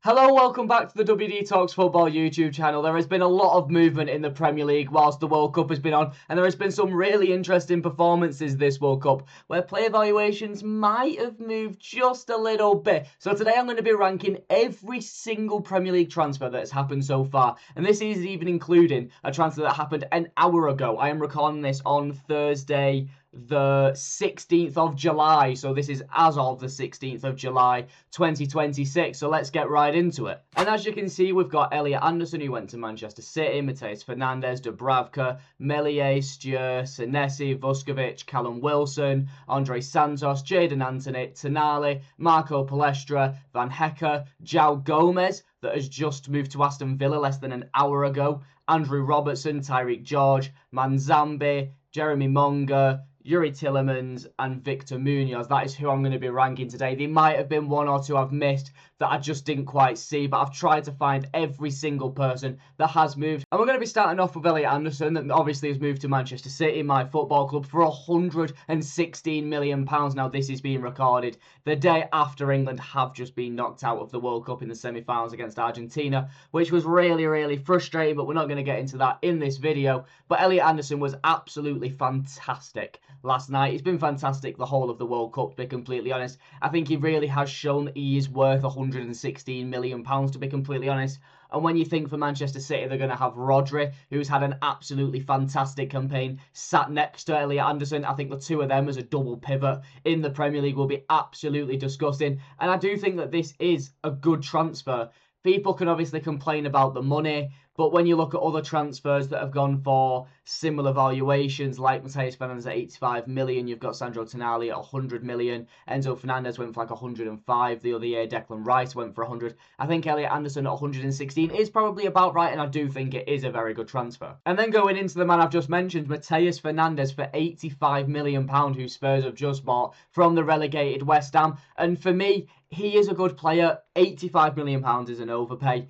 Hello, welcome back to the WD Talks Football YouTube channel. There has been a lot of movement in the Premier League whilst the World Cup has been on, and there has been some really interesting performances this World Cup where player valuations might have moved just a little bit. So today I'm going to be ranking every single Premier League transfer that has happened so far, and this is even including a transfer that happened an hour ago. I am recording this on Thursday, the 16th of July, so this is as of the 16th of July 2026, so let's get right into it. And as you can see, we've got Elliot Anderson, who went to Manchester City, Matteas Fernandez, Dubravka, Meslier, Stewart, Senesi, Vuskovic, Callum Wilson, Andrey Santos, Jaden, Tonali, Marco Pester, Van Hecke, João Gomez, that has just moved to Aston Villa less than an hour ago, Andrew Robertson, George, Manzambi, Jeremy Monger, Youri Tielemans, and Victor Munoz. That is who I'm going to be ranking today. There might have been one or two I've missed that I just didn't quite see, but I've tried to find every single person that has moved. And we're going to be starting off with Elliot Anderson, that obviously has moved to Manchester City, my football club, for £116 million. Now, this is being recorded the day after England have just been knocked out of the World Cup in the semi-finals against Argentina, which was really, really frustrating, but we're not going to get into that in this video. But Elliot Anderson was absolutely fantastic last night. He's been fantastic the whole of the World Cup, to be completely honest. I think he really has shown that he is worth £116 million, to be completely honest. And when you think for Manchester City, they're going to have Rodri, who's had an absolutely fantastic campaign, sat next to Elliot Anderson. I think the two of them as a double pivot in the Premier League will be absolutely disgusting. And I do think that this is a good transfer. People can obviously complain about the money, but when you look at other transfers that have gone for similar valuations, like Matteas Fernandez at 85 million, you've got Sandro Tonali at 100 million, Enzo Fernandez went for like 105 the other year, Declan Rice went for 100. I think Elliot Anderson at 116 is probably about right, and I do think it is a very good transfer. And then going into the man I've just mentioned, Matteas Fernandez for £85 million, who Spurs have just bought from the relegated West Ham. And for me, he is a good player. £85 million is an overpay.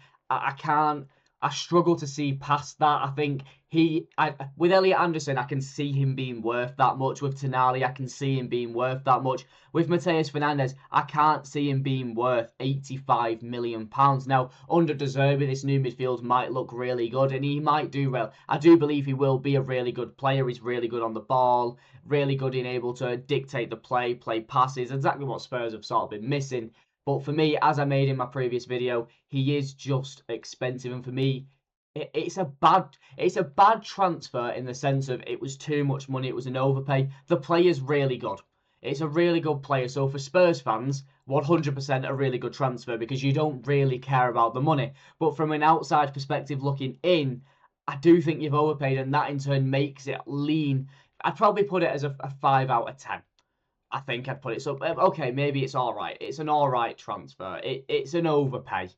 I struggle to see past that. I think with Elliot Anderson, I can see him being worth that much. With Tonali, I can see him being worth that much. With Matteas Fernandez, I can't see him being worth £85 million. Now, under De Zerbi, this new midfield might look really good, and he might do well. I do believe he will be a really good player. He's really good on the ball, really good in able to dictate the play passes, exactly what Spurs have sort of been missing. But for me, as I made in my previous video, he is just expensive. And for me, it's a bad transfer in the sense of it was too much money. It was an overpay. The player's really good. It's a really good player. So for Spurs fans, 100% a really good transfer because you don't really care about the money. But from an outside perspective looking in, I do think you've overpaid, and that in turn makes it lean. I'd probably put it as a 5 out of 10. I think I'd put it. So, okay, maybe it's all right. It's an all right transfer. It's an overpay.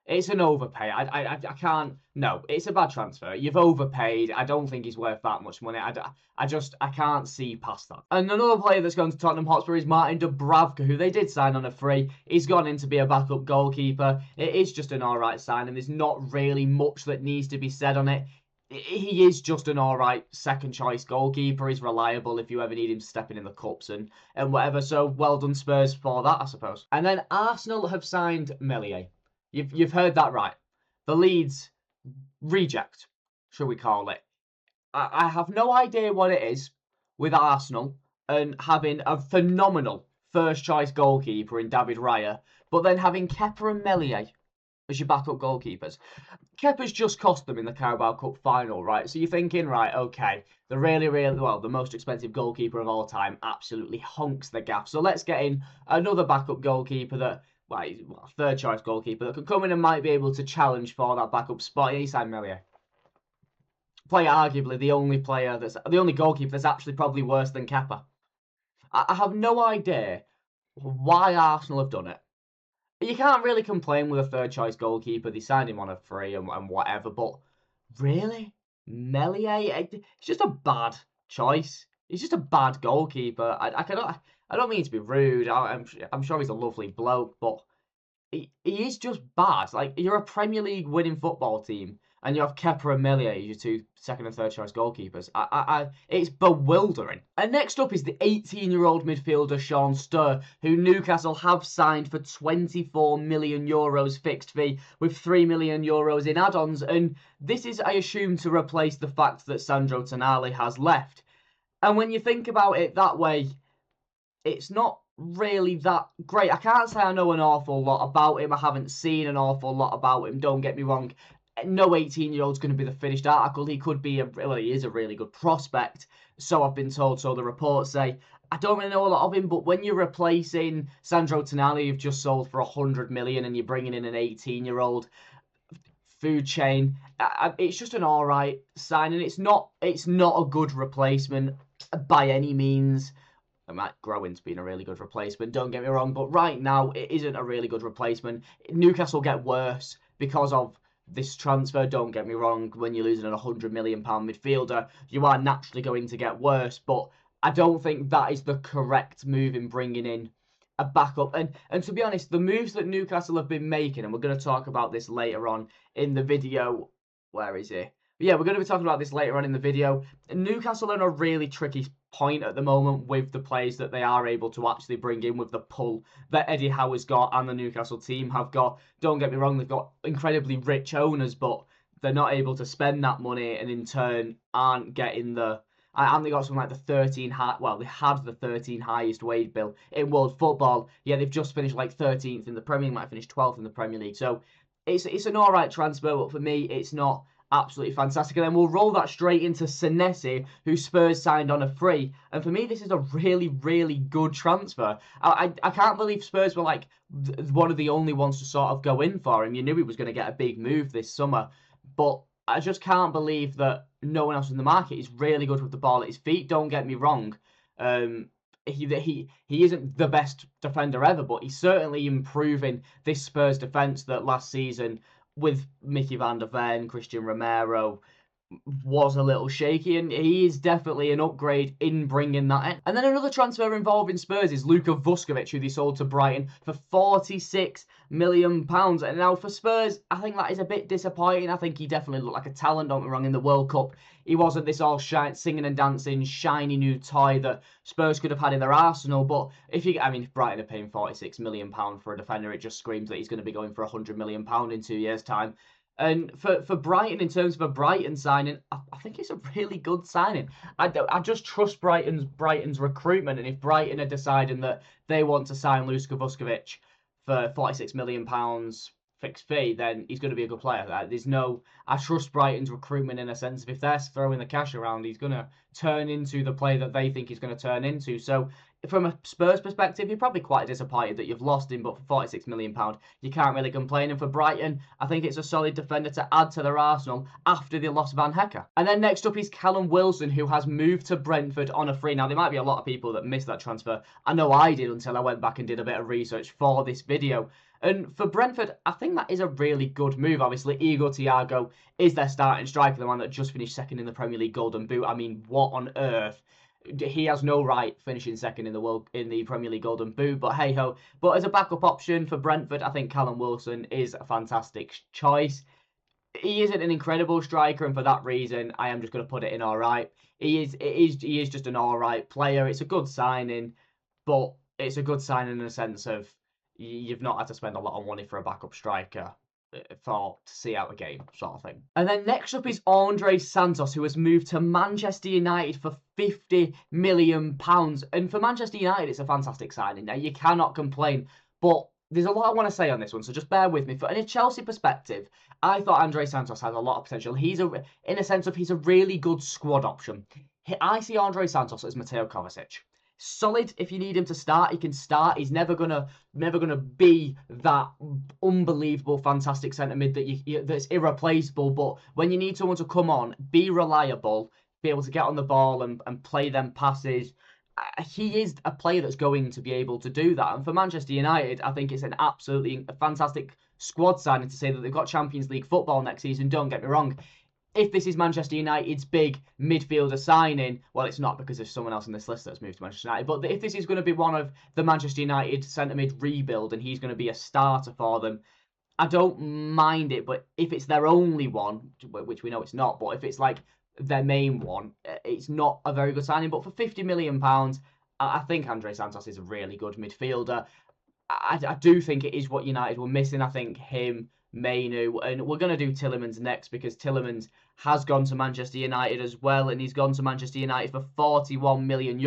It's an overpay. I can't. No, it's a bad transfer. You've overpaid. I don't think he's worth that much money. I can't see past that. And another player that's gone to Tottenham Hotspur is Martin Dubravka, who they did sign on a free. He's gone in to be a backup goalkeeper. It is just an all right sign, and there's not really much that needs to be said on it. He is just an alright second choice goalkeeper. He's reliable if you ever need him stepping in the cups and whatever. So well done Spurs for that, I suppose. And then Arsenal have signed Meslier. You've heard that right. The Leeds reject, shall we call it. I have no idea what it is with Arsenal and having a phenomenal first choice goalkeeper in David Raya, but then having Kepa and Meslier as your backup goalkeepers. Kepa's just cost them in the Carabao Cup final, right? So you're thinking, right, okay, the the most expensive goalkeeper of all time absolutely honks the gaff. So let's get in another backup goalkeeper that, third choice goalkeeper that could come in and might be able to challenge for that backup spot. He signed Meslier. Player arguably the only goalkeeper that's actually probably worse than Kepa. I have no idea why Arsenal have done it. You can't really complain with a third choice goalkeeper. They signed him on a free and whatever, but really? Meslier? It's just a bad choice. He's just a bad goalkeeper. I don't mean to be rude. I'm sure he's a lovely bloke, but he is just bad. Like, you're a Premier League winning football team, and you have Kepa and Melia as your two second and third choice goalkeepers. It's bewildering. And next up is the 18-year-old midfielder Sean Sturr, who Newcastle have signed for €24 million fixed fee with €3 million in add-ons. And this is, I assume, to replace the fact that Sandro Tonali has left. And when you think about it that way, it's not really that great. I can't say I know an awful lot about him. I haven't seen an awful lot about him, don't get me wrong. No 18-year-old's going to be the finished article. He could be, he is a really good prospect. So I've been told, so the reports say. I don't really know a lot of him, but when you're replacing Sandro Tonali, you've just sold for 100 million, and you're bringing in an 18-year-old food chain, it's just an all right signing. It's not a good replacement by any means. It might grow into being a really good replacement, don't get me wrong, but right now it isn't a really good replacement. Newcastle get worse because of this transfer, don't get me wrong. When you're losing a £100 million midfielder, you are naturally going to get worse, but I don't think that is the correct move in bringing in a backup. And to be honest, the moves that Newcastle have been making, and we're going to talk about this later on in the video. Where is it? Yeah, we're going to be talking about this later on in the video. Newcastle are in a really tricky point at the moment with the players that they are able to actually bring in, with the pull that Eddie Howe's got and the Newcastle team have got. Don't get me wrong, they've got incredibly rich owners, but they're not able to spend that money, and in turn aren't getting the... And they got something like the 13 high. Well, they had the 13 highest wage bill in world football. Yeah, they've just finished like 13th in the Premier League, might have finished 12th in the Premier League. So it's an all right transfer, but for me, it's not absolutely fantastic. And then we'll roll that straight into Senesi, who Spurs signed on a free. And for me, this is a really, really good transfer. I can't believe Spurs were like one of the only ones to sort of go in for him. You knew he was going to get a big move this summer, but I just can't believe that no one else in the market is really good with the ball at his feet. Don't get me wrong. He isn't the best defender ever, but he's certainly improving this Spurs defence that last season with Mickey van der Ven, Christian Romero, was a little shaky, and he is definitely an upgrade in bringing that in. And then another transfer involving Spurs is Luka Vuskovic, who they sold to Brighton for £46 million. And now for Spurs, I think that is a bit disappointing. I think he definitely looked like a talent, don't get me wrong, in the World Cup. He wasn't this all singing and dancing, shiny new toy that Spurs could have had in their arsenal. But if Brighton are paying £46 million for a defender, it just screams that he's going to be going for £100 million in 2 years' time. And for Brighton, in terms of a Brighton signing, I think it's a really good signing. I just trust Brighton's recruitment, and if Brighton are deciding that they want to sign Luka Vuskovic for £46 million fixed fee, then he's going to be a good player. I trust Brighton's recruitment in a sense of if they're throwing the cash around, he's going to turn into the player that they think he's going to turn into. So from a Spurs perspective, you're probably quite disappointed that you've lost him, but for £46 million, you can't really complain. And for Brighton, I think it's a solid defender to add to their arsenal after they lost Van Hecke. And then next up is Callum Wilson, who has moved to Brentford on a free. Now, there might be a lot of people that missed that transfer. I know I did until I went back and did a bit of research for this video. And for Brentford, I think that is a really good move. Obviously, Igor Thiago is their starting striker, the one that just finished second in the Premier League Golden Boot. I mean, what on earth? He has no right finishing second in the Premier League Golden Boot, but hey ho. But as a backup option for Brentford, I think Callum Wilson is a fantastic choice. He isn't an incredible striker, and for that reason, I am just going to put it in all right. He is just an all right player. It's a good signing, but it's a good signing in the sense of you've not had to spend a lot of money for a backup striker to see out a game, sort of thing. And then next up is Andrey Santos, who has moved to Manchester United for £50 million. And for Manchester United, it's a fantastic signing. Now, you cannot complain, but there's a lot I want to say on this one, so just bear with me. From a Chelsea perspective, I thought Andrey Santos has a lot of potential. He's in a sense of he's a really good squad option. I see Andrey Santos as Mateo Kovacic. Solid. If you need him to start, he can start. He's never gonna be that unbelievable, fantastic centre mid that's irreplaceable. But when you need someone to come on, be reliable, be able to get on the ball and play them passes, he is a player that's going to be able to do that. And for Manchester United, I think it's an absolutely fantastic squad signing to say that they've got Champions League football next season. Don't get me wrong. If this is Manchester United's big midfielder signing, well, it's not because there's someone else on this list that's moved to Manchester United, but if this is going to be one of the Manchester United centre mid rebuild and he's going to be a starter for them, I don't mind it, but if it's their only one, which we know it's not, but if it's like their main one, it's not a very good signing. But for £50 million, I think Andrey Santos is a really good midfielder. I do think it is what United were missing. I think him, Mainu, and we're going to do Tielemans next because Tielemans has gone to Manchester United as well, and he's gone to Manchester United for €41 million,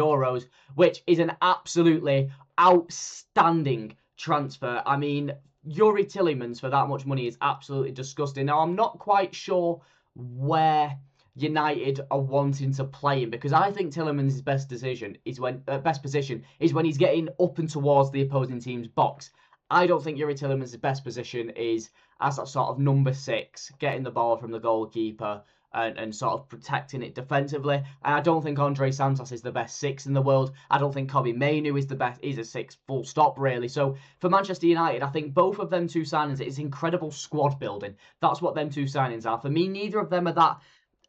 which is an absolutely outstanding transfer. I mean, Youri Tielemans for that much money is absolutely disgusting. Now, I'm not quite sure where United are wanting to play him because I think Tielemans' best position is when he's getting up and towards the opposing team's box. I don't think Youri Tielemans' best position is as that sort of number 6, getting the ball from the goalkeeper and sort of protecting it defensively. And I don't think Andrey Santos is the best 6 in the world. I don't think Kobbie Mainu is the best. He's a 6 full stop, really. So for Manchester United, I think both of them two signings, it's incredible squad building. That's what them two signings are. For me, neither of them are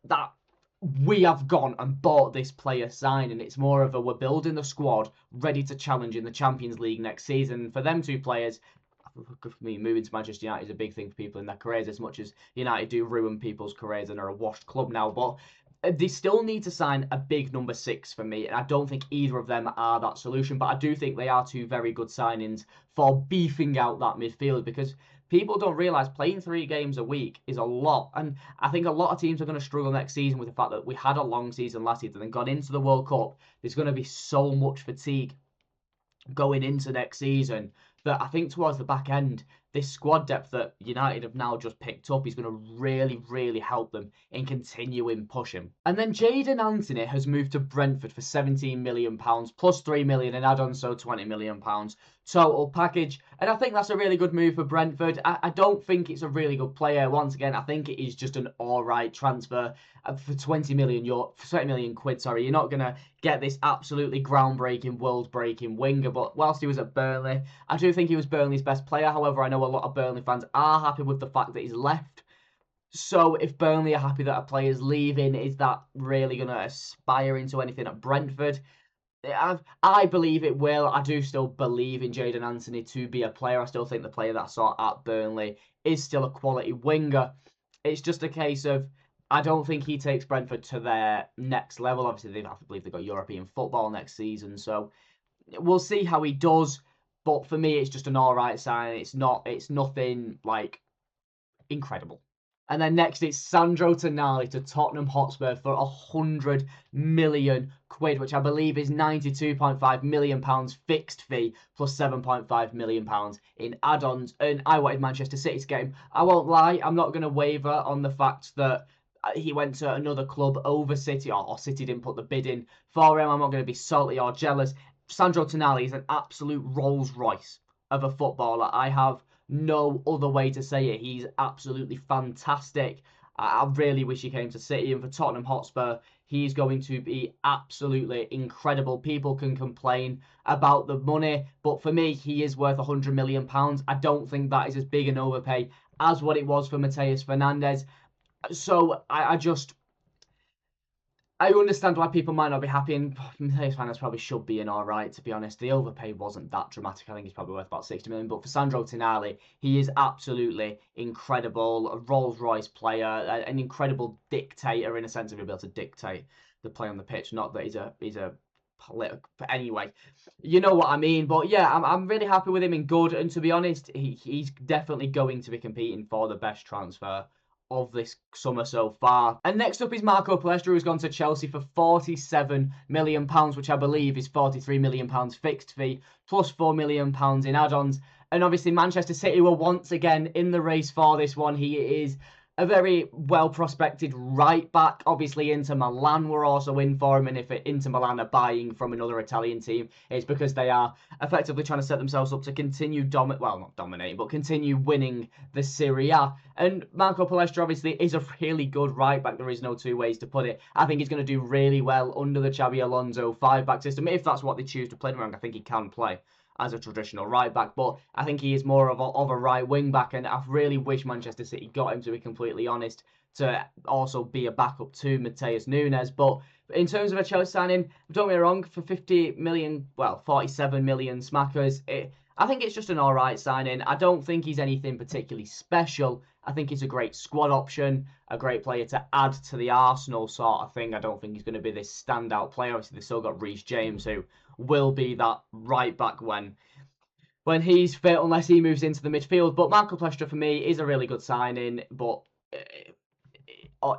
that we have gone and bought this player signing. It's more of a we're building the squad ready to challenge in the Champions League next season. For them two players, for me, moving to Manchester United is a big thing for people in their careers, as much as United do ruin people's careers and are a washed club now. But they still need to sign a big number 6 for me, and I don't think either of them are that solution. But I do think they are two very good signings for beefing out that midfield, because people don't realise playing 3 games a week is a lot. And I think a lot of teams are going to struggle next season with the fact that we had a long season last season and gone into the World Cup. There's going to be so much fatigue going into next season that I think towards the back end, this squad depth that United have now just picked up is going to really, really help them in continuing pushing. And then Jaden Anthony has moved to Brentford for £17 million plus £3 million in add-ons, so £20 million total package. And I think that's a really good move for Brentford. I don't think it's a really good player. Once again, I think it is just an alright transfer for 20 million quid. Sorry, you're not going to get this absolutely groundbreaking, world-breaking winger. But whilst he was at Burnley, I do think he was Burnley's best player. However, I know a lot of Burnley fans are happy with the fact that he's left. So if Burnley are happy that a player's leaving, is that really going to aspire into anything at Brentford? I believe it will. I do still believe in Jaden Anthony to be a player. I still think the player that I saw at Burnley is still a quality winger. It's just a case of I don't think he takes Brentford to their next level. Obviously, I believe they've got European football next season, so we'll see how he does. But for me, it's just an alright sign. It's nothing like incredible. And then next, it's Sandro Tonali to Tottenham Hotspur for £100 million, which I believe is £92.5 million fixed fee plus £7.5 million in add-ons. And I wanted Manchester City to get him. I won't lie, I'm not going to waver on the fact that he went to another club over City, or City didn't put the bid in for him. I'm not going to be salty or jealous. Sandro Tonali is an absolute Rolls Royce of a footballer. I have no other way to say it. He's absolutely fantastic. I really wish he came to City, and for Tottenham Hotspur, he's going to be absolutely incredible. People can complain about the money, but for me, he is worth £100 million. I don't think that is as big an overpay as what it was for Matteas Fernandez. So I understand why people might not be happy, and Matteas Fernandez probably should be in alright, to be honest. The overpay wasn't that dramatic. I think he's probably worth about 60 million. But for Sandro Tonali, he is absolutely incredible. A Rolls-Royce player, an incredible dictator in a sense of being able to dictate the play on the pitch. Not that he's a political, but anyway, you know what I mean. But yeah, I'm really happy with him in good, and to be honest, he's definitely going to be competing for the best transfer of this summer so far. And next up is Marco Pester, who's gone to Chelsea for £47 million, which I believe is £43 million fixed fee, plus £4 million in add-ons. And obviously Manchester City were once again in the race for this one. He is a very well-prospected right-back. Obviously, Inter Milan were also in for him, and if Inter Milan are buying from another Italian team, it's because they are effectively trying to set themselves up to continue not dominating, but continue winning the Serie A. And Marco Pester obviously is a really good right-back. There is no two ways to put it. I think he's going to do really well under the Xabi Alonso 5-back system, if that's what they choose to play. I think he can play as a traditional right back, but I think he is more of a right wing back, and I really wish Manchester City got him, to be completely honest, to also be a backup to Matteas Nunes. But in terms of a Chelsea signing, don't get me wrong, for 50 million, well, 47 million smackers, I think it's just an alright signing. I don't think he's anything particularly special. I think he's a great squad option, a great player to add to the Arsenal sort of thing. I don't think he's going to be this standout player. Obviously, they've still got Reece James, who will be that right back when he's fit, unless he moves into the midfield. But Michael Pester, for me, is a really good signing, but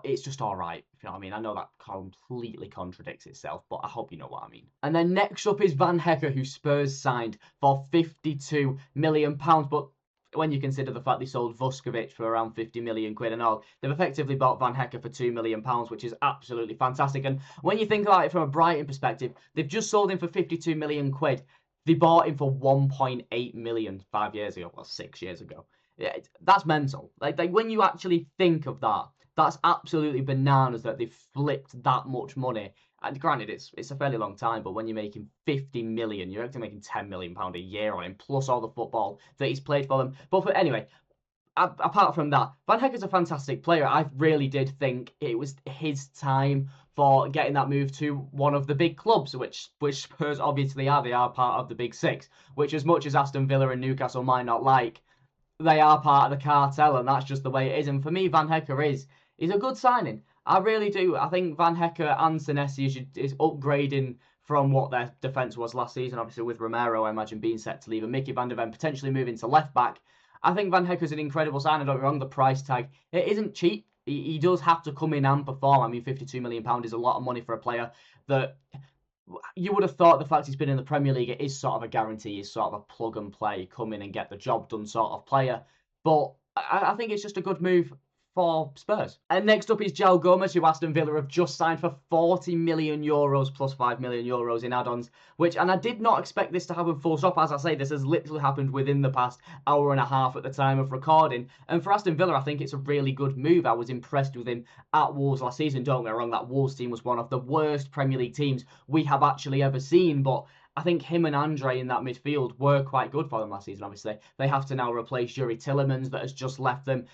it's just all right, if you know what I mean. I know that completely contradicts itself, but I hope you know what I mean. And then next up is Van Hecke, who Spurs signed for £52 million. But when you consider the fact they sold Vuskovic for around 50 million quid and all, they've effectively bought Van Hecke for £2 million, which is absolutely fantastic. And when you think about it from a Brighton perspective, they've just sold him for 52 million quid. They bought him for 1.8 million 5 years ago, well, 6 years ago. Yeah, that's mental. Like when you actually think of that, that's absolutely bananas that they've flipped that much money. And granted, it's a fairly long time, but when you're making 50 million, you're actually making £10 million a year on him, plus all the football that he's played for them. But anyway, apart from that, Van Hecke's a fantastic player. I really did think it was his time for getting that move to one of the big clubs, which Spurs obviously are. They are part of the Big Six, which as much as Aston Villa and Newcastle might not like, they are part of the cartel, and that's just the way it is. And for me, Van Hecke is a good signing. I really do. I think Van Hecke and Senesi is upgrading from what their defence was last season. Obviously, with Romero, I imagine, being set to leave, and Mickey van der Ven potentially moving to left back. I think Van Hecke's an incredible signing. Don't get me wrong, the price tag, it isn't cheap. He does have to come in and perform. I mean, £52 million is a lot of money for a player that you would have thought the fact he's been in the Premier League, it is sort of a guarantee. He's sort of a plug and play, come in and get the job done sort of player. But I think it's just a good move for Spurs. And next up is João Gomes, who Aston Villa have just signed for €40 million plus €5 million in add-ons, and I did not expect this to happen full stop. As I say, this has literally happened within the past hour and a half at the time of recording. And for Aston Villa, I think it's a really good move. I was impressed with him at Wolves last season. Don't get me wrong, that Wolves team was one of the worst Premier League teams we have actually ever seen, but I think him and Andrey in that midfield were quite good for them last season, obviously. They have to now replace Youri Tielemans that has just left them.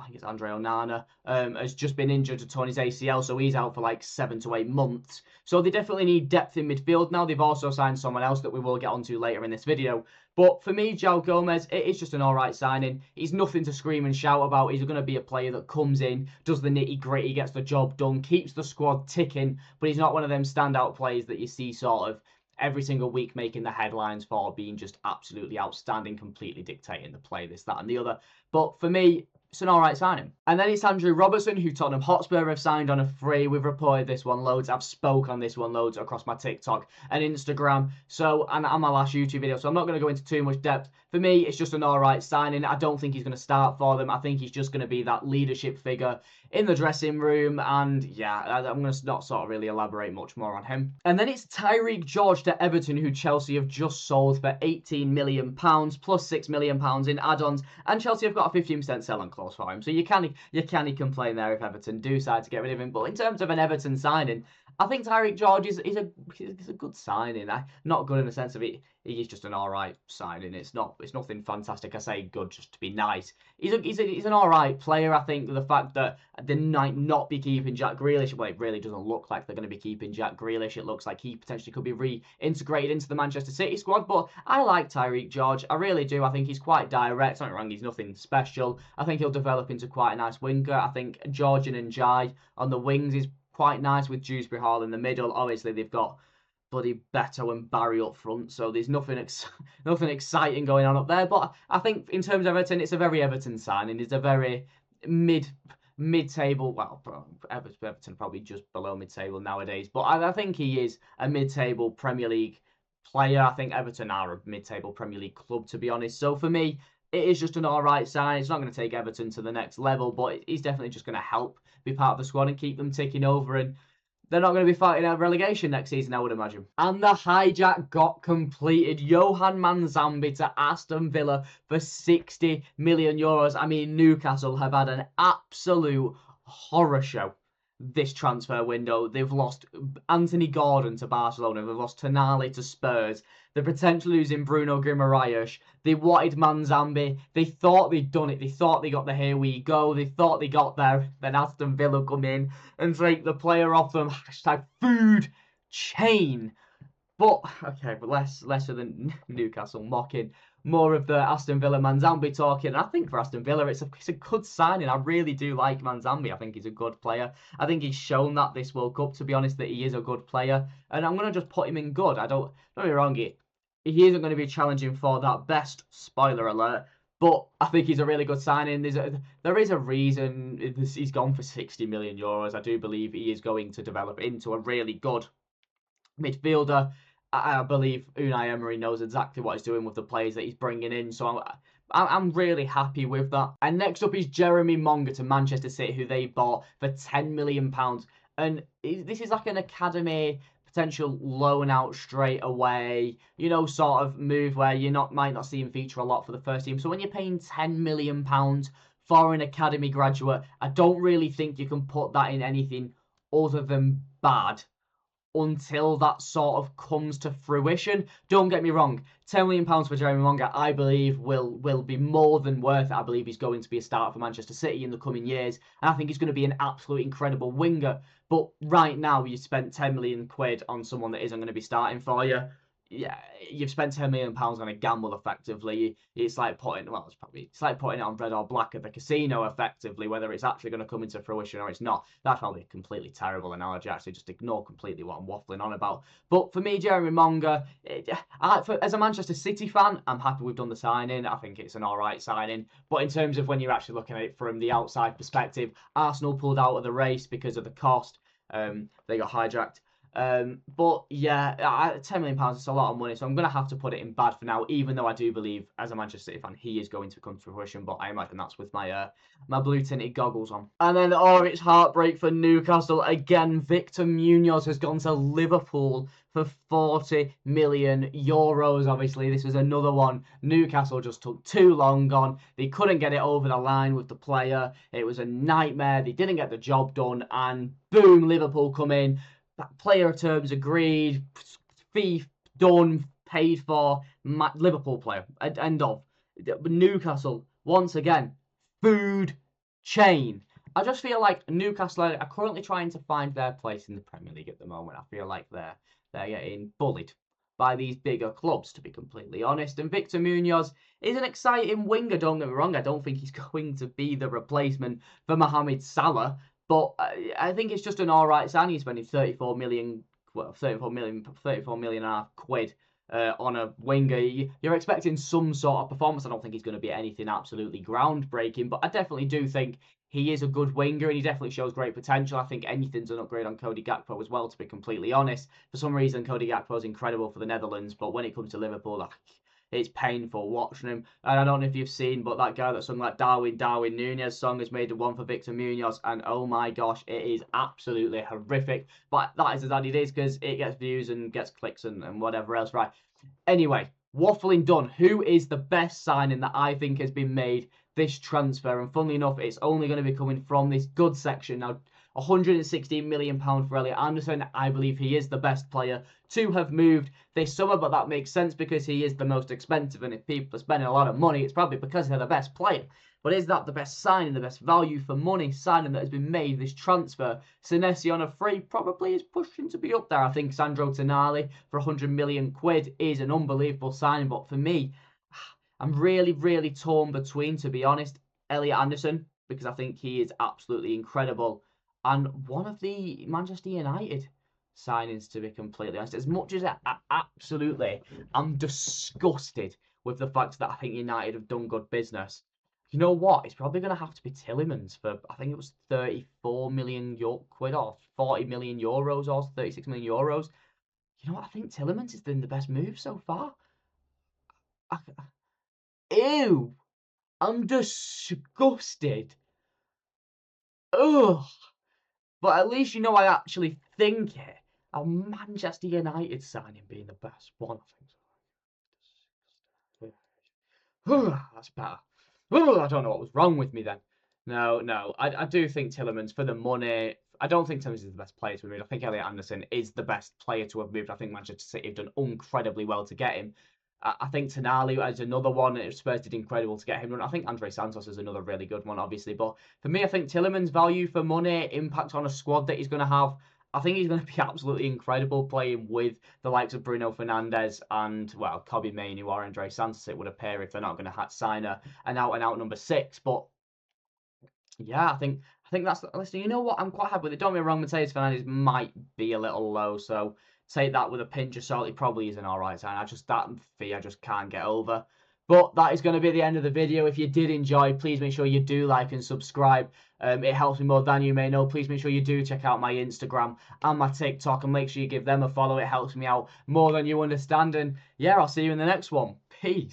I think it's Andrey Onana, has just been injured to torn his ACL, so he's out for like 7 to 8 months. So they definitely need depth in midfield now. They've also signed someone else that we will get onto later in this video. But for me, João Gomes, it is just an alright signing. He's nothing to scream and shout about. He's going to be a player that comes in, does the nitty-gritty, gets the job done, keeps the squad ticking, but he's not one of them standout players that you see sort of every single week making the headlines for being just absolutely outstanding, completely dictating the play, this, that, and the other. But for me, it's an alright signing. And then it's Andrew Robertson, who Tottenham Hotspur have signed on a free. We've reported this one loads. I've spoke on this one loads across my TikTok and Instagram. And my last YouTube video. So I'm not going to go into too much depth. For me, it's just an alright signing. I don't think he's going to start for them. I think he's just going to be that leadership figure in the dressing room. And yeah, I'm going to not sort of really elaborate much more on him. And then it's Tyreek George to Everton, who Chelsea have just sold for £18 million plus £6 million in add-ons. And Chelsea have got a 15% sell-on clause for him. So you can't complain there if Everton do decide to get rid of him. But in terms of an Everton signing, I think Tyreek George is a good signing. Not good in the sense of it. He's just an alright signing. It's nothing fantastic. I say good just to be nice. He's an alright player. I think the fact that they might not be keeping Jack Grealish, well, it really doesn't look like they're going to be keeping Jack Grealish. It looks like he potentially could be reintegrated into the Manchester City squad. But I like Tyreek George. I really do. I think he's quite direct. Don't get me wrong, he's nothing special. I think he'll develop into quite a nice winger. I think Georgian and Jai on the wings is quite nice with Dewsbury Hall in the middle. Obviously, they've got bloody Beto and Barry up front, so there's nothing exciting going on up there. But I think in terms of Everton, it's a very Everton signing. It's a very mid-table. Well, Everton probably just below mid-table nowadays, but I think he is a mid-table Premier League player. I think Everton are a mid-table Premier League club, to be honest. So for me, it is just an alright sign. It's not going to take Everton to the next level, but he's definitely just going to help be part of the squad and keep them ticking over, and they're not going to be fighting out relegation next season, I would imagine. And the hijack got completed. Johan Manzambi to Aston Villa for €60 million. I mean, Newcastle have had an absolute horror show this transfer window. They've lost Anthony Gordon to Barcelona. They've lost Tonali to Spurs. They're potentially losing Bruno Guimaraes. They wanted Manzambi. They thought they'd done it. They thought they got the here we go. They thought they got there. Then Aston Villa come in and take the player off them. #food chain. But okay, but less of the Newcastle mocking, more of the Aston Villa Manzambi talking. And I think for Aston Villa, it's a good signing. I really do like Manzambi. I think he's a good player. I think he's shown that this World Cup, to be honest, that he is a good player. And I'm gonna just put him in good. Don't get me wrong, he isn't going to be challenging for that best, spoiler alert. But I think he's a really good signing. There is a reason he's gone for 60 million euros. I do believe he is going to develop into a really good midfielder. I believe Unai Emery knows exactly what he's doing with the players that he's bringing in. So I'm really happy with that. And next up is Jeremy Monger to Manchester City, who they bought for £10 million. And this is like an academy potential loan out straight away, sort of move where might not see him feature a lot for the first team. So when you're paying £10 million for an academy graduate, I don't really think you can put that in anything other than bad until that sort of comes to fruition. Don't get me wrong, £10 million for Jeremy Monger, I believe, will be more than worth it. I believe he's going to be a starter for Manchester City in the coming years, and I think he's going to be an absolute incredible winger. But right now, you spent £10 million on someone that isn't going to be starting for you. Yeah, you've spent £10 million on a gamble effectively. It's like putting it on red or black at the casino effectively, whether it's actually going to come into fruition or it's not. That's probably a completely terrible analogy. Actually, just ignore completely what I'm waffling on about. But for me, Jeremy Monger, as a Manchester City fan, I'm happy we've done the signing. I think it's an alright signing. But in terms of when you're actually looking at it from the outside perspective, Arsenal pulled out of the race because of the cost. They got hijacked. But yeah, £10 million is a lot of money, so I'm going to have to put it in bad for now, even though I do believe, as a Manchester City fan, he is going to come to fruition, but I imagine that's with my blue tinted goggles on. And then, it's heartbreak for Newcastle again. Victor Munoz has gone to Liverpool for €40 million. Obviously, this was another one. Newcastle just took too long on. They couldn't get it over the line with the player. It was a nightmare. They didn't get the job done, and boom, Liverpool come in. Player terms agreed, fee done, paid for, Liverpool player, end of. Newcastle, once again, food chain. I just feel like Newcastle are currently trying to find their place in the Premier League at the moment. I feel like they're getting bullied by these bigger clubs, to be completely honest. And Victor Munoz is an exciting winger, don't get me wrong. I don't think he's going to be the replacement for Mohamed Salah. But I think it's just an alright signing. He's spending 34 million and a half quid on a winger. You're expecting some sort of performance. I don't think he's going to be anything absolutely groundbreaking, but I definitely do think he is a good winger and he definitely shows great potential. I think anything's an upgrade on Cody Gakpo as well, to be completely honest. For some reason, Cody Gakpo is incredible for the Netherlands, but when it comes to Liverpool, it's painful watching him. And I don't know if you've seen, but that guy that sung like Darwin Nunez song has made the one for Victor Munoz. And oh my gosh, it is absolutely horrific. But that is as bad it is because it gets views and gets clicks and whatever else, right? Anyway, waffling done. Who is the best signing that I think has been made this transfer? And funnily enough, it's only going to be coming from this good section. Now, £116 million for Elliot Anderson. I believe he is the best player to have moved this summer, but that makes sense because he is the most expensive, and if people are spending a lot of money, it's probably because they're the best player. But is that the best signing, the best value for money signing that has been made this transfer? Senesi on a free probably is pushing to be up there. I think Sandro Tonali for £100 million is an unbelievable signing, but for me, I'm really, really torn between, to be honest, Elliot Anderson, because I think he is absolutely incredible, and one of the Manchester United signings, to be completely honest. As much as I'm disgusted with the fact that I think United have done good business. You know what? It's probably going to have to be Tielemans for, I think it was 34 million quid or 40 million euros or 36 million euros. You know what? I think Tielemans has been the best move so far. Ew! I'm disgusted. Ugh! But at least I actually think it. A Manchester United signing being the best one, I think. That's better. I don't know what was wrong with me then. No. I do think Tielemans, for the money, I don't think Tielemans is the best player to have moved. I think Elliot Anderson is the best player to have moved. I think Manchester City have done incredibly well to get him. I think Tonali is another one. Spurs did incredible to get him. I think Andrey Santos is another really good one, obviously. But for me, I think Tielemans' value for money, impact on a squad that he's going to have, I think he's going to be absolutely incredible playing with the likes of Bruno Fernandes and, well, Kobbie Mainoo or Andrey Santos, it would appear, if they're not going to sign an out-and-out number 6. But yeah, I think that's. Listen, you know what? I'm quite happy with it. Don't get me wrong, Matteas Fernandez might be a little low, so take that with a pinch of salt. He probably is an alright sign. That fee I just can't get over. But that is going to be the end of the video. If you did enjoy, please make sure you do like and subscribe. It helps me more than you may know. Please make sure you do check out my Instagram and my TikTok and make sure you give them a follow. It helps me out more than you understand. And yeah, I'll see you in the next one. Peace.